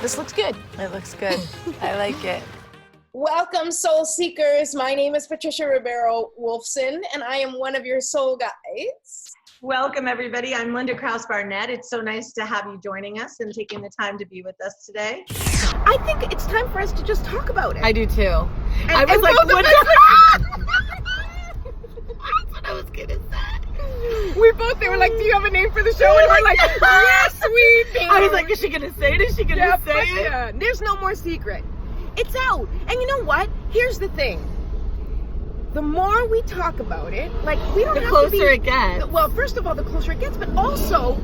This looks good. It looks good. I like it. Welcome, Soul Seekers. My name is Patricia Ribeiro Wolfson, and I am one of your soul guides. Welcome, everybody. I'm Linda Krause-Barnett. It's so nice to have you joining us and taking the time to be with us today. I think it's time for us to just talk about it. I do too. I was like, what That's what I was gonna say. they were like, do you have a name for the show? And we're like, yes, we do. I was like, is she gonna say it? Is she gonna say it? Yeah. There's no more secret. It's out. And you know what? Here's the thing. The more we talk about it, like, we don't have to be... The closer it gets. Well, first of all, the closer it gets, but also,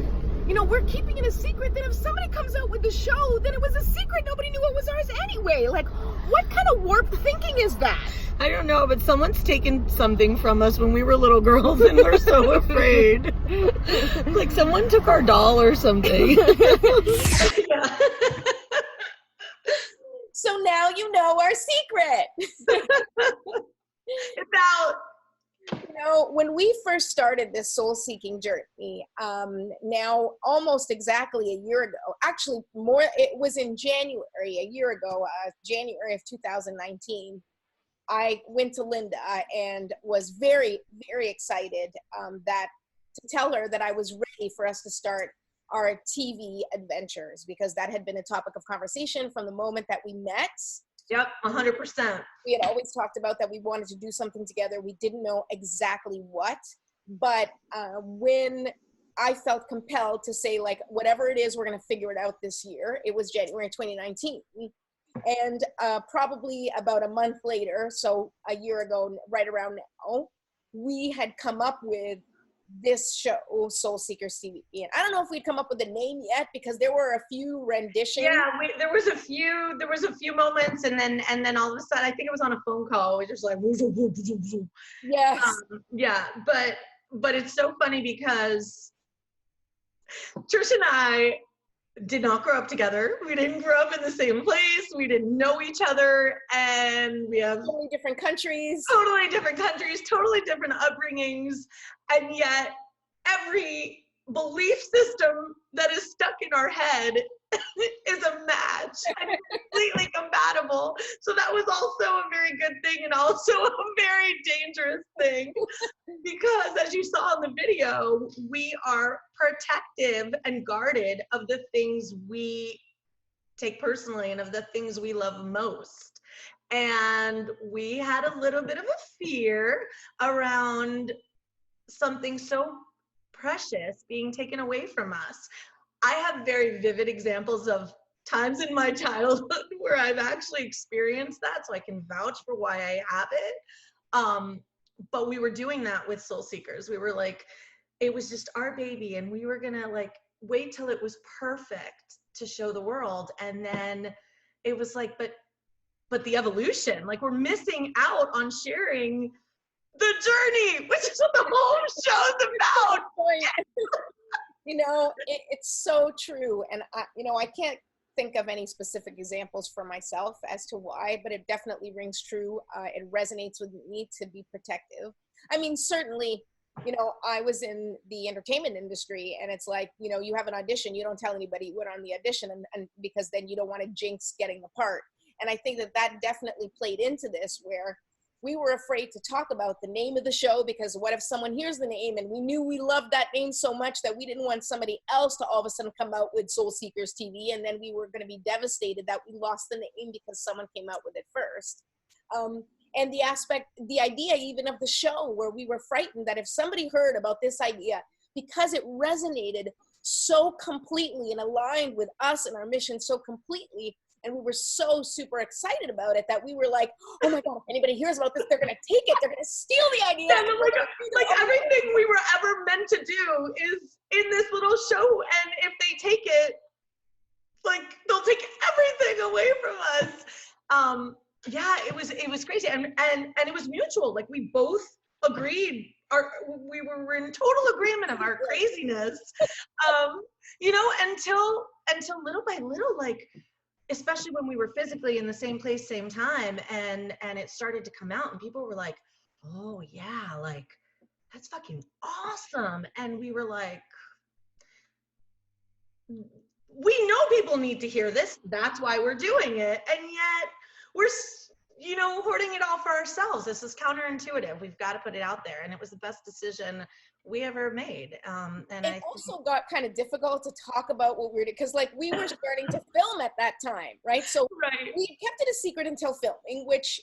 you know, we're keeping it a secret that if somebody comes out with the show, then it was a secret. Nobody knew it was ours anyway. Like, what kind of warped thinking is that? I don't know, but someone's taken something from us when we were little girls and we're so afraid. Like someone took our doll or something. Yeah. So now you know our secret. It's out. You know, when we first started this soul-seeking journey, now almost exactly a year ago, actually more, it was in January, a year ago, January of 2019, I went to Linda and was very, very excited to tell her that I was ready for us to start our TV adventures, because that had been a topic of conversation from the moment that we met. Yep, 100%. We had always talked about that we wanted to do something together. We didn't know exactly what, but when I felt compelled to say, like, whatever it is, we're going to figure it out this year, it was January 2019. And probably about a month later, so a year ago, right around now, we had come up with this show, Soul Seekers TV. And I don't know if we'd come up with a name yet, because there were a few renditions. Yeah, there was a few moments, and then all of a sudden, I think it was on a phone call. We just like, Yes. Yeah, but it's so funny because Trish and I did not grow up together. We didn't grow up in the same place. We didn't know each other, and we have totally different countries, totally different upbringings, and yet every belief system that is stuck in our head is a match and completely compatible. So that was also a very good thing, and also a very dangerous thing, because as you saw in the video, we are protective and guarded of the things we take personally and of the things we love most. And we had a little bit of a fear around something so precious being taken away from us. I have very vivid examples of times in my childhood where I've actually experienced that, so I can vouch for why I have it. But we were doing that with Soul Seekers. We were like, it was just our baby, and we were gonna like wait till it was perfect to show the world. And then it was like, but the evolution, like, we're missing out on sharing the journey, which is what the whole show's about. You know, it's so true. And I can't think of any specific examples for myself as to why, but it definitely rings true. It resonates with me to be protective. I mean, certainly, you know, I was in the entertainment industry, and it's like, you know, you have an audition, you don't tell anybody you went on the audition, and because then you don't want to jinx getting the part. And I think that definitely played into this, where we were afraid to talk about the name of the show, because what if someone hears the name, and we knew we loved that name so much that we didn't want somebody else to all of a sudden come out with Soul Seekers TV, and then we were going to be devastated that we lost the name because someone came out with it first. And the idea even of the show, where we were frightened that if somebody heard about this idea, because it resonated so completely and aligned with us and our mission so completely, and we were so super excited about it, that we were like, oh my God, if anybody hears about this, they're going to take it. They're going to steal the idea. Yeah, like everything we were ever meant to do is in this little show. And if they take it, like, they'll take everything away from us. Yeah, it was crazy. And it was mutual. Like, we both agreed. We were in total agreement of our craziness, you know, until little by little, like, especially when we were physically in the same place, same time, and it started to come out, and people were like, oh yeah, like, that's fucking awesome. And we were like, we know people need to hear this. That's why we're doing it. And yet we're, hoarding it all for ourselves. This is counterintuitive. We've got to put it out there. And it was the best decision we ever made. And it also got kind of difficult to talk about what we were doing, because like we were starting to film at that time, right? So right. we kept it a secret until filming, which,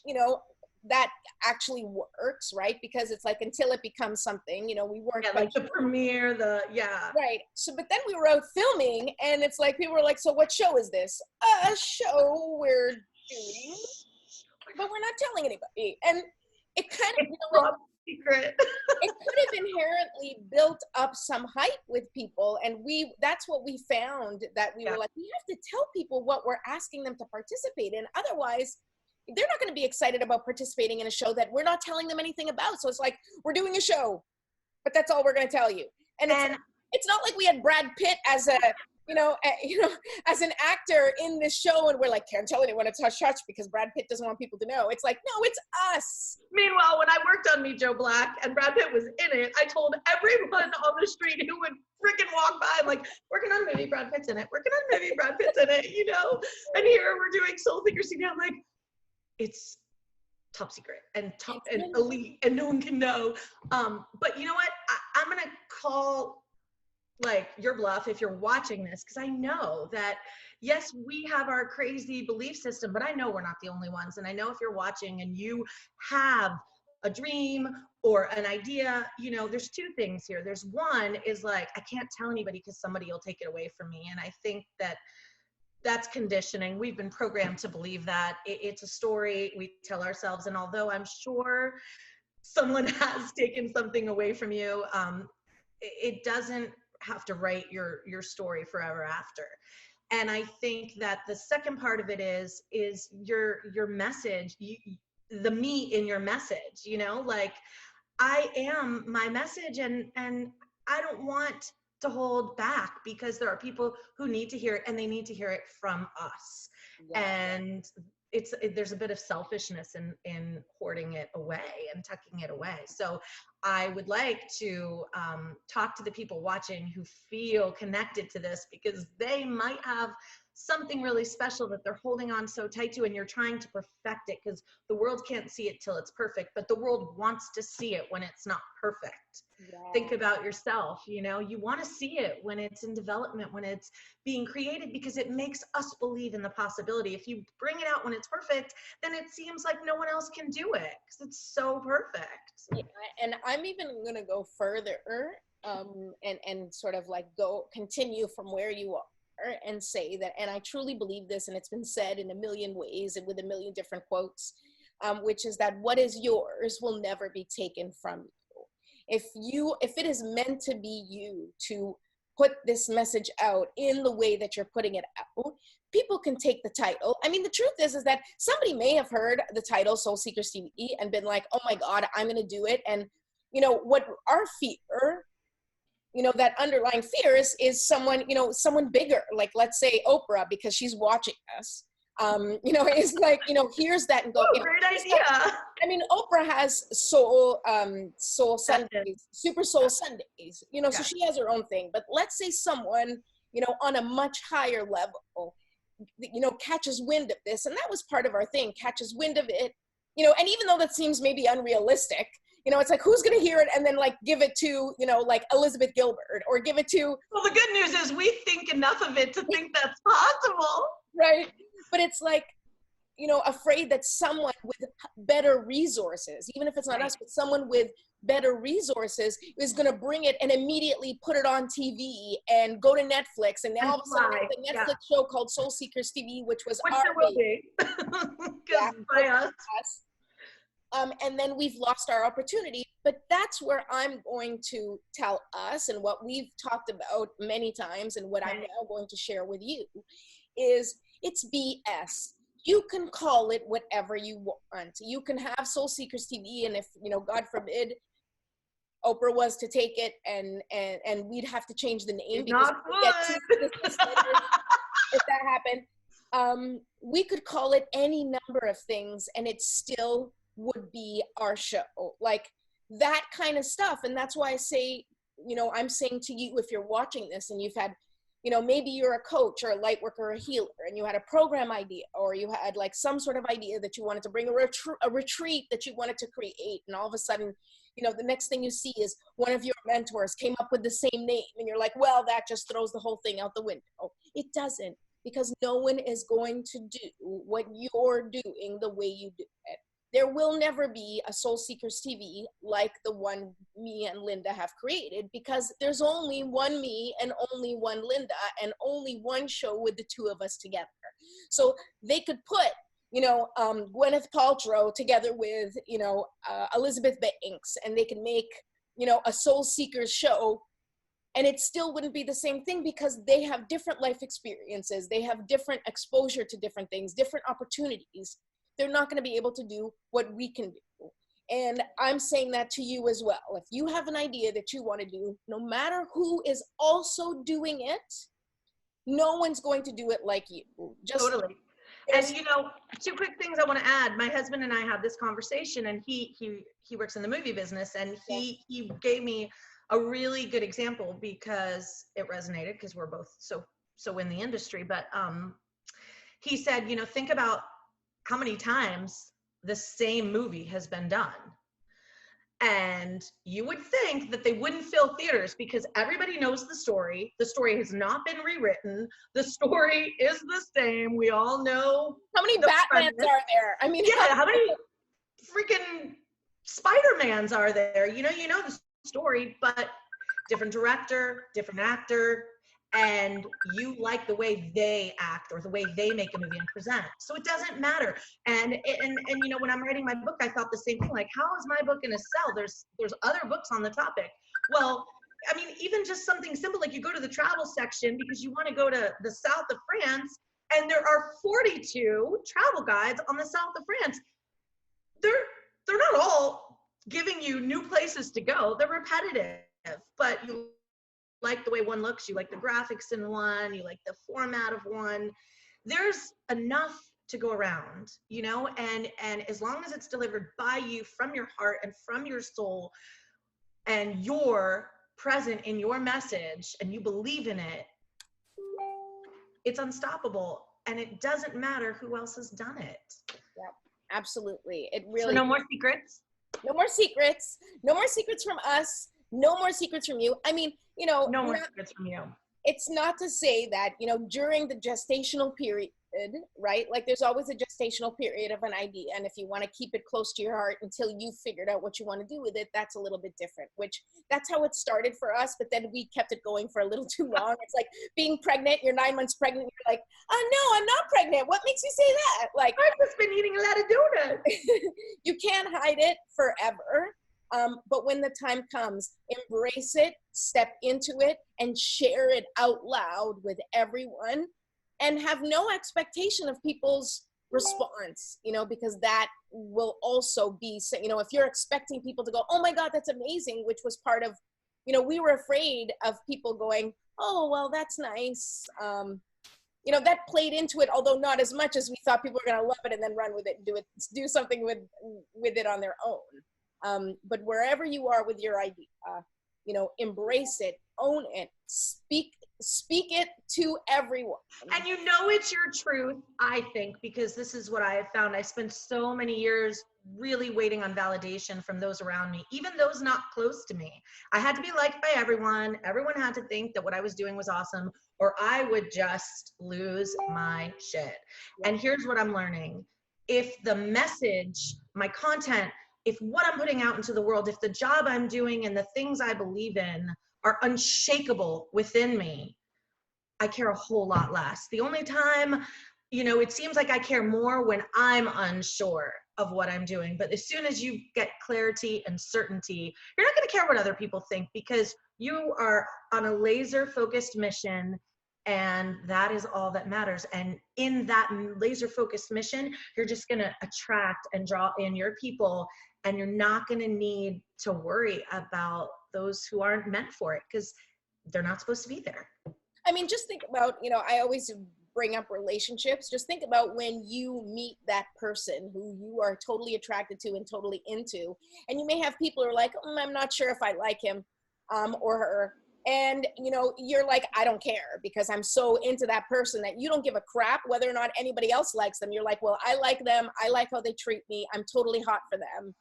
that actually works, right? Because it's like until it becomes something, we weren't like the premiere, right. So but then we were out filming, and it's like people were like, so what show is this? A show we're doing, but we're not telling anybody. And it kind of secret. it could have inherently built up some hype with people, and that's what we found, that we were like, we have to tell people what we're asking them to participate in, otherwise they're not going to be excited about participating in a show that we're not telling them anything about. So it's like, we're doing a show, but that's all we're going to tell you. And it's not like we had Brad Pitt as as an actor in this show, and we're like, can't tell anyone, it's hush hush because Brad Pitt doesn't want people to know. It's like, no, it's us. Meanwhile, when I worked on Meet Joe Black and Brad Pitt was in it, I told everyone on the street who would freaking walk by, I'm like, working on a movie, Brad Pitt's in it, working on a movie, Brad Pitt's in it, And here we're doing Soul Seeker CD. I'm like, it's top secret and elite, and no one can know. But you know what? I'm gonna call like your bluff if you're watching this, because I know that yes, we have our crazy belief system, but I know we're not the only ones. And I know if you're watching and you have a dream or an idea, there's two things here. There's one is like, I can't tell anybody because somebody will take it away from me. And I think that's conditioning. We've been programmed to believe that it's a story we tell ourselves. And although I'm sure someone has taken something away from you, it doesn't have to write your story forever after. And I think that the second part of it is your message, the me in your message, like I am my message, and I don't want to hold back, because there are people who need to hear it, and they need to hear it from us. Yeah. And there's a bit of selfishness in hoarding it away and tucking it away. So I would like to talk to the people watching who feel connected to this, because they might have something really special that they're holding on so tight to, and you're trying to perfect it, because the world can't see it till it's perfect, but the world wants to see it when it's not perfect. Yeah. Think about yourself, you want to see it when it's in development, when it's being created, because it makes us believe in the possibility. If you bring it out when it's perfect, then it seems like no one else can do it, because it's so perfect. Yeah, and I'm even going to go further and sort of like continue from where you are, and say that, and I truly believe this, and it's been said in a million ways and with a million different quotes, which is that what is yours will never be taken from you. If it is meant to be you to put this message out in the way that you're putting it out, people can take the title. I mean, the truth is that somebody may have heard the title Soul Seekers TV and been like, oh my God, I'm going to do it. And what our fear, that underlying fear is someone, someone bigger, like let's say Oprah, because she's watching us, is like, here's that and go, great idea. I mean, Oprah has soul Sundays, Super Soul Sundays, so she has her own thing. But let's say someone, on a much higher level, catches wind of this, and that was part of our thing, catches wind of it, and even though that seems maybe unrealistic, it's like, who's going to hear it and then like give it to, like Elizabeth Gilbert, or give it to. Well, the good news is we think enough of it to think that's possible. Right. But it's like, afraid that someone with better resources, even if it's not us, but someone with better resources is going to bring it and immediately put it on TV and go to Netflix. And now all of a sudden there's a Netflix show called Soul Seekers TV, which there will be. By us. And then we've lost our opportunity. But that's where I'm going to tell us, and what we've talked about many times, and what I'm now going to share with you, is it's BS. You can call it whatever you want. You can have Soul Seekers TV, and if, God forbid, Oprah was to take it and we'd have to change the name because if that happened, we could call it any number of things and it still would be our show, like that kind of stuff. And that's why I say, I'm saying to you, if you're watching this and you've had maybe you're a coach or a light worker or a healer, and you had a program idea, or you had like some sort of idea that you wanted to bring, a retreat that you wanted to create, and all of a sudden, the next thing you see is one of your mentors came up with the same name, and you're like, well, that just throws the whole thing out the window. It doesn't, because no one is going to do what you're doing the way you do it. There will never be a Soul Seekers TV like the one me and Linda have created, because there's only one me and only one Linda and only one show with the two of us together. So they could put, Gwyneth Paltrow together with, Elizabeth Banks, and they could make, a Soul Seekers show, and it still wouldn't be the same thing, because they have different life experiences. They have different exposure to different things, different opportunities. They're not going to be able to do what we can do. And I'm saying that to you as well. If you have an idea that you want to do, no matter who is also doing it, no one's going to do it like you. Totally. And two quick things I want to add. My husband and I had this conversation, and he works in the movie business, and he gave me a really good example, because it resonated, because we're both so in the industry. But he said, think about how many times the same movie has been done. And you would think that they wouldn't fill theaters, because everybody knows the story. The story has not been rewritten. The story is the same. We all know. How many Batmans are there? I mean, yeah, how many freaking Spider-Mans are there? You know the story, but different director, different actor, and you like the way they act or the way they make a movie and present. So it doesn't matter. And when I'm writing my book, I thought the same thing, like, how is my book going to sell? There's other books on the topic. Well, I mean, even just something simple, like you go to the travel section because you want to go to the south of France, and there are 42 travel guides on the south of France. They're not all giving you new places to go. They're repetitive, but you like the way one looks, you like the graphics in one, you like the format of one. There's enough to go around, and as long as it's delivered by you, from your heart and from your soul, and you're present in your message and you believe in it, it's unstoppable, and it doesn't matter who else has done it. Yeah, absolutely. It really. So no more secrets? No more secrets. No more secrets from us. No more secrets from you. I mean, no more secrets from you. It's not to say that, during the gestational period, right? Like, there's always a gestational period of an idea. And if you want to keep it close to your heart until you figured out what you want to do with it, that's a little bit different, which that's how it started for us. But then we kept it going for a little too long. It's like being pregnant, you're 9 months pregnant. You're like, oh, no, I'm not pregnant. What makes you say that? Like, I've just been eating a lot of donuts. You can't hide it forever. But when the time comes, embrace it, step into it, and share it out loud with everyone, and have no expectation of people's response, because that will also be, if you're expecting people to go, oh my God, that's amazing, which was part of, we were afraid of people going, oh, well, that's nice. That played into it, although not as much as we thought people were going to love it and then run with it and do something with it on their own. But wherever you are with your idea, embrace it, own it, speak it to everyone. And it's your truth, I think, because this is what I have found. I spent so many years really waiting on validation from those around me, even those not close to me. I had to be liked by everyone. Everyone had to think that what I was doing was awesome, or I would just lose my shit. And here's what I'm learning. If the message, my content, if what I'm putting out into the world, if the job I'm doing and the things I believe in are unshakable within me, I care a whole lot less. The only time, it seems like I care more when I'm unsure of what I'm doing. But as soon as you get clarity and certainty, you're not going to care what other people think, because you are on a laser focused mission, and that is all that matters. And in that laser focused mission, you're just going to attract and draw in your people, and you're not going to need to worry about those who aren't meant for it, because they're not supposed to be there. I mean, just think about, I always bring up relationships. Just think about when you meet that person who you are totally attracted to and totally into. And you may have people who are like, I'm not sure if I like him or her. And, you know, you're like, I don't care because I'm so into that person that you don't give a crap whether or not anybody else likes them. You're like, well, I like them. I like how they treat me. I'm totally hot for them.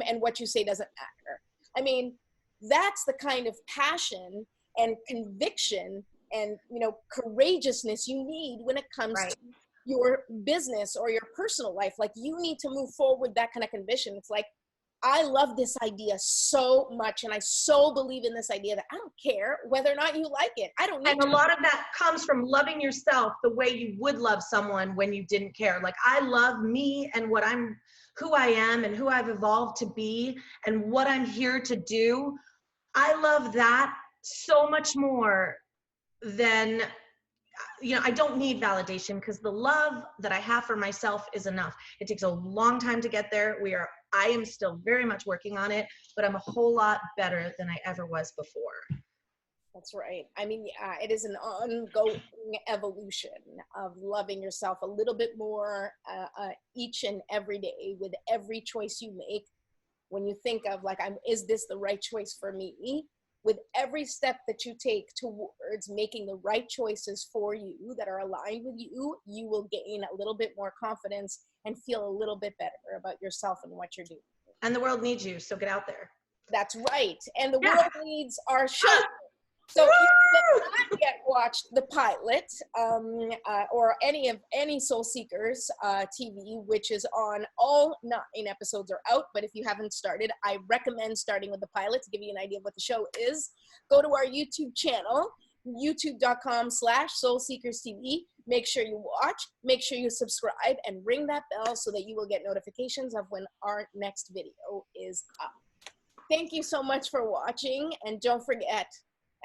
And what you say doesn't matter. I mean, that's the kind of passion and conviction and, you know, courageousness you need when it comes to your business or your personal life. Like, you need to move forward with that kind of conviction. It's like, I love this idea so much, and I so believe in this idea that I don't care whether or not you like it. I don't need And a lot of that comes from loving yourself the way you would love someone when you didn't care. Like, I love me and who I am and who I've evolved to be and what I'm here to do. I love that so much more than, you know, I don't need validation because the love that I have for myself is enough. It takes a long time to get there. I am still very much working on it, but I'm a whole lot better than I ever was before. That's right. I mean, it is an ongoing evolution of loving yourself a little bit more each and every day with every choice you make. When you think of like, is this the right choice for me? With every step that you take towards making the right choices for you that are aligned with you, you will gain a little bit more confidence and feel a little bit better about yourself and what you're doing. And the world needs you, so get out there. That's right. And the world needs our show. So if you have not yet watched the pilot or any Soul Seekers TV, which is on, all 9 episodes are out, but if you haven't started, I recommend starting with the pilot to give you an idea of what the show is. Go to our YouTube channel, youtube.com/soulseekerstv. Make sure you watch, make sure you subscribe, and ring that bell so that you will get notifications of when our next video is up. Thank you so much for watching, and don't forget,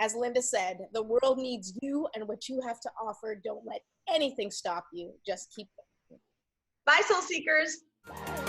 as Linda said, the world needs you and what you have to offer. Don't let anything stop you. Just keep going. Bye, Soul Seekers. Bye.